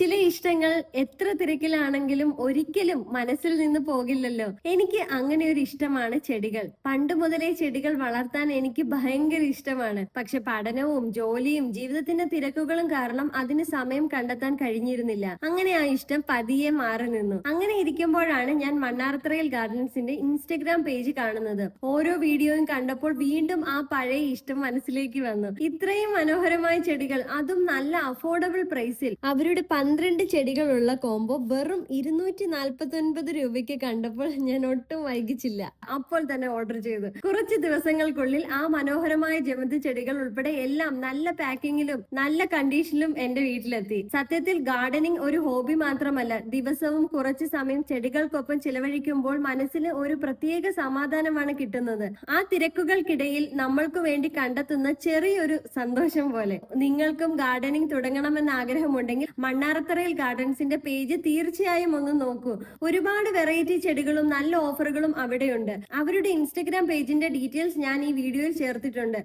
ചില ഇഷ്ടങ്ങൾ എത്ര തിരക്കിലാണെങ്കിലും ഒരിക്കലും മനസ്സിൽ നിന്ന് പോകില്ലല്ലോ. എനിക്ക് അങ്ങനെ ഒരു ഇഷ്ടമാണ് ചെടികൾ. പണ്ട് മുതലേ ചെടികൾ വളർത്താൻ എനിക്ക് ഭയങ്കര ഇഷ്ടമാണ്. പക്ഷെ പഠനവും ജോലിയും ജീവിതത്തിന്റെ തിരക്കുകളും കാരണം അതിന് സമയം കണ്ടെത്താൻ കഴിഞ്ഞിരുന്നില്ല. അങ്ങനെ ആ ഇഷ്ടം പതിയെ മാറി നിന്നു. അങ്ങനെ ഇരിക്കുമ്പോഴാണ് ഞാൻ മണ്ണാർത്തറയിൽ ഗാർഡൻസിന്റെ ഇൻസ്റ്റഗ്രാം പേജ് കാണുന്നത്. ഓരോ വീഡിയോയും കണ്ടപ്പോൾ വീണ്ടും ആ പഴയ ഇഷ്ടം മനസ്സിലേക്ക് വന്നു. ഇത്രയും മനോഹരമായ ചെടികൾ, അതും നല്ല അഫോർഡബിൾ പ്രൈസിൽ. അവരുടെ 12 ചെടികളുള്ള കോംബോ വെറും 249 രൂപയ്ക്ക് കണ്ടപ്പോൾ ഞാൻ ഒട്ടും വൈകിച്ചില്ല. അപ്പോൾ തന്നെ ഓർഡർ ചെയ്തു. കുറച്ച് ദിവസങ്ങൾക്കുള്ളിൽ ആ മനോഹരമായ ജമന്തി ചെടികൾ ഉൾപ്പെടെ എല്ലാം നല്ല പാക്കിങ്ങിലും നല്ല കണ്ടീഷനിലും എന്റെ വീട്ടിലെത്തി. സത്യത്തിൽ ഗാർഡനിങ് ഒരു ഹോബി മാത്രമല്ല, ദിവസവും കുറച്ച് സമയം ചെടികൾക്കൊപ്പം ചിലവഴിക്കുമ്പോൾ മനസ്സിന് ഒരു പ്രത്യേക സമാധാനമാണ് കിട്ടുന്നത്. ആ തിരക്കുകൾക്കിടയിൽ നമ്മൾക്ക് വേണ്ടി കണ്ടെത്തുന്ന ചെറിയൊരു സന്തോഷം പോലെ. നിങ്ങൾക്കും ഗാർഡനിങ് തുടങ്ങണമെന്ന ആഗ്രഹമുണ്ടെങ്കിൽ മണ്ണാർത്തറയിൽ ഗാർഡൻസിന്റെ പേജ് തീർച്ചയായും ഒന്ന് നോക്കൂ. ഒരുപാട് വെറൈറ്റി ചെടികളും നല്ല ഓഫറുകളും അവിടെയുണ്ട്. അവരുടെ ഇൻസ്റ്റഗ്രാം പേജിന്റെ ഡീറ്റെയിൽസ് ഞാൻ ഈ വീഡിയോയിൽ ചേർത്തിട്ടുണ്ട്.